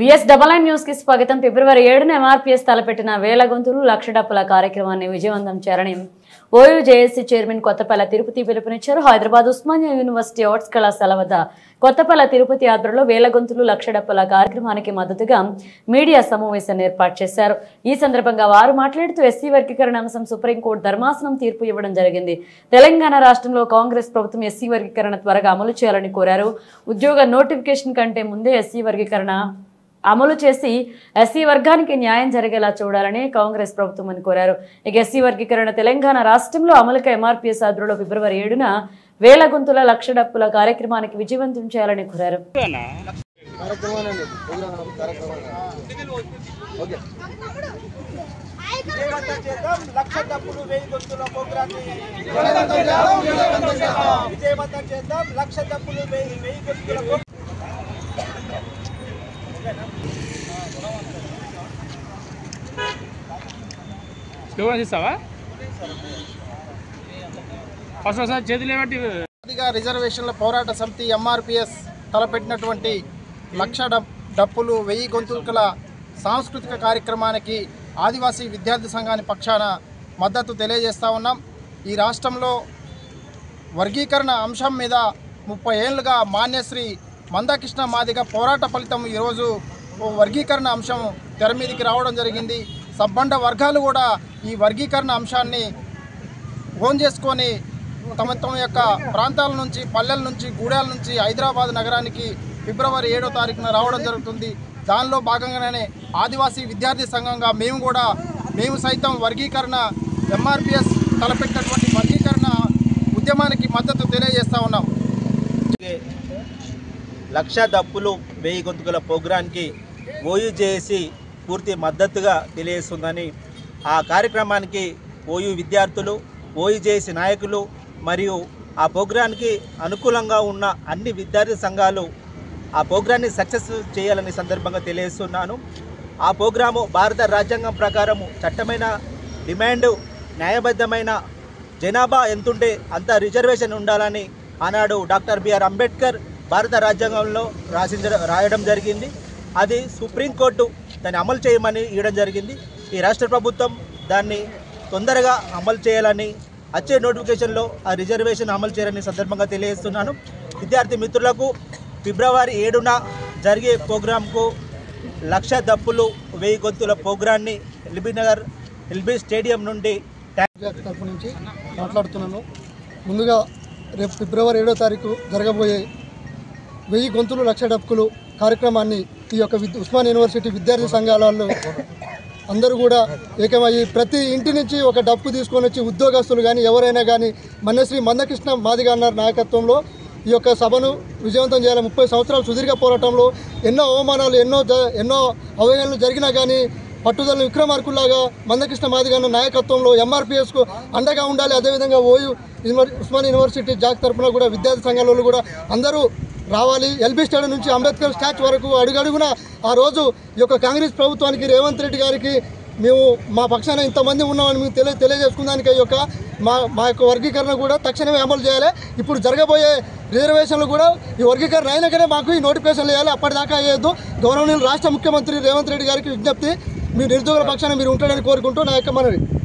BS99 news కి స్వాగతం. ఫిబ్రవరి 7న MRPS తలపెట్టిన వేల గొంతులు లక్ష డప్పుల కార్యక్రమాన్ని విజయవంతం చేయాలని OU JAC chairman Kothapalli Tirupati పిలుపునిచ్చారు. హైదరాబాద్ ఉస్మానియా యూనివర్సిటీ ఆర్ట్స్ కళాశాల వద్ద కొత్తపల్లి తిరుపతి ఆధ్వర్యంలో వేల గొంతులు లక్ష డప్పుల కార్యక్రమానికి మద్దతుగా మీడియా సమావేశాన్ని ఏర్పాటు చేశారు. ఈ సందర్భంగా వారు మాట్లాడుతూ ఎస్సీ వర్గీకరణ అంశం సుప్రీంకోర్టు ధర్మాసనం తీర్పు ఇవ్వడం జరిగింది. తెలంగాణ రాష్ట్రంలో కాంగ్రెస్ ప్రభుత్వం ఎస్సీ వర్గీకరణ త్వరగా అమలు చేయాలని కోరారు. ఉద్యోగ నోటిఫికేషన్ కంటే ముందే ఎస్సీ వర్గీకరణ అమలు చేసి ఎస్సీ వర్గానికి న్యాయం జరిగేలా చూడాలని కాంగ్రెస్ ప్రభుత్వం కోరారు. ఇక ఎస్సీ వర్గీకరణ తెలంగాణ రాష్ట్రంలో అమలుకై MRPS ఆధ్వర్యంలో ఫిబ్రవరి 7న వేల గొంతుల లక్ష డప్పుల కార్యక్రమానికి విజయవంతం చేయాలని కోరారు. రిజర్వేషన్ల పోరాట సమితి MRPS తలపెట్టినటువంటి లక్ష డప్పులు 1000 గొంతుల సాంస్కృతిక కార్యక్రమానికి ఆదివాసీ విద్యార్థి సంఘాన్ని పక్షాన మద్దతు తెలియజేస్తూ ఉన్నాం. ఈ రాష్ట్రంలో వర్గీకరణ అంశం మీద 30 ఏళ్లుగా మాన్యశ్రీ మందకృష్ణ మాదిగ పోరాట ఫలితం ఈరోజు వర్గీకరణ అంశం తెర మీదకి రావడం జరిగింది. సబ్బండ వర్గాలు కూడా ఈ వర్గీకరణ అంశాన్ని ఓన్ చేసుకొని తమ యొక్క ప్రాంతాల నుంచి, పల్లెల నుంచి, గూడాల నుంచి హైదరాబాద్ నగరానికి ఫిబ్రవరి 7వ తారీఖున రావడం జరుగుతుంది. దానిలో భాగంగానే ఆదివాసీ విద్యార్థి సంఘంగా మేము సైతం వర్గీకరణ MRPS తలపెట్టినటువంటి వర్గీకరణ ఉద్యమానికి మద్దతు తెలియజేస్తూ ఉన్నాం. లక్ష డప్పులు 1000 గొంతుల ప్రోగ్రాంకి ఓయూ జేఏసీ పూర్తి మద్దతుగా తెలియజేస్తుందని, ఆ కార్యక్రమానికి ఓయూ విద్యార్థులు, ఓయూ జేఏసీ నాయకులు మరియు ఆ ప్రోగ్రాంకి అనుకూలంగా ఉన్న అన్ని విద్యార్థి సంఘాలు ఆ ప్రోగ్రాన్ని సక్సెస్ చేయాలని సందర్భంగా తెలియజేస్తున్నాను. ఆ ప్రోగ్రాము భారత రాజ్యాంగం ప్రకారము చట్టమైన డిమాండ్, న్యాయబద్ధమైన జనాభా ఎంతుంటే అంత రిజర్వేషన్ ఉండాలని ఆనాడు డాక్టర్ బిఆర్ అంబేద్కర్ భారత రాజ్యాంగంలో రాయడం జరిగింది. అది సుప్రీంకోర్టు దాన్ని అమలు చేయమని ఇవ్వడం జరిగింది. ఈ రాష్ట్ర ప్రభుత్వం దాన్ని తొందరగా అమలు చేయాలని, వచ్చే నోటిఫికేషన్లో ఆ రిజర్వేషన్ అమలు చేయాలని సందర్భంగా తెలియజేస్తున్నాను. విద్యార్థి మిత్రులకు ఫిబ్రవరి 7న జరిగే ప్రోగ్రాంకు లక్ష డప్పులు 1000 గొంతుల ప్రోగ్రాన్ని ఎల్బీ స్టేడియం నుండి తరపు నుంచి మాట్లాడుతున్నాను. ముందుగా రేపు ఫిబ్రవరి 7వ తారీఖు జరగబోయే 1000 గొంతులు లక్ష డప్పులు కార్యక్రమాన్ని ఈ యొక్క ఉస్మానియా యూనివర్సిటీ విద్యార్థి సంఘాల వాళ్ళు అందరూ కూడా ఏకమయ్యి ప్రతి ఇంటి నుంచి ఒక డప్పు తీసుకొని వచ్చి ఉద్యోగస్తులు కానీ ఎవరైనా కానీ మాన్యశ్రీ మందకృష్ణ మాదిగ అన్న నాయకత్వంలో ఈ యొక్క సభను విజయవంతం చేయాలి. 30 సంవత్సరాల సుదీర్ఘ పోరాటంలో ఎన్నో అవమానాలు, ఎన్నో అవహేళనలు జరిగినా కానీ పట్టుదల విక్రమార్కుల్లాగా మందకృష్ణ మాదిగ అన్న నాయకత్వంలో MRPSకు అండగా ఉండాలి. అదేవిధంగా ఓయూ ఉస్మానియా యూనివర్సిటీ జాక్ తరఫున కూడా విద్యార్థి సంఘాల కూడా అందరూ రావాలి. ఎల్బీ స్టేడియం నుంచి అంబేద్కర్ స్టాచ్యూ వరకు అడుగడుగున ఆ రోజు ఈ యొక్క కాంగ్రెస్ ప్రభుత్వానికి, రేవంత్ రెడ్డి గారికి మేము మా పక్షాన ఇంతమంది ఉన్నామని మేము తెలియజేసుకున్నానికి ఈ యొక్క మా యొక్క వర్గీకరణ కూడా తక్షణమే అమలు చేయాలి. ఇప్పుడు జరగబోయే రిజర్వేషన్లు కూడా ఈ వర్గీకరణ అయినాకనే మాకు ఈ నోటిఫికేషన్లు వేయాలి. అప్పటిదాకా అయ్యేద్దు. గౌరవనీయులు రాష్ట్ర ముఖ్యమంత్రి రేవంత్ రెడ్డి గారికి విజ్ఞప్తి, మీ నిరుద్యోగుల పక్షాన మీరు ఉంటాడని కోరుకుంటూ నా యొక్క మనవి.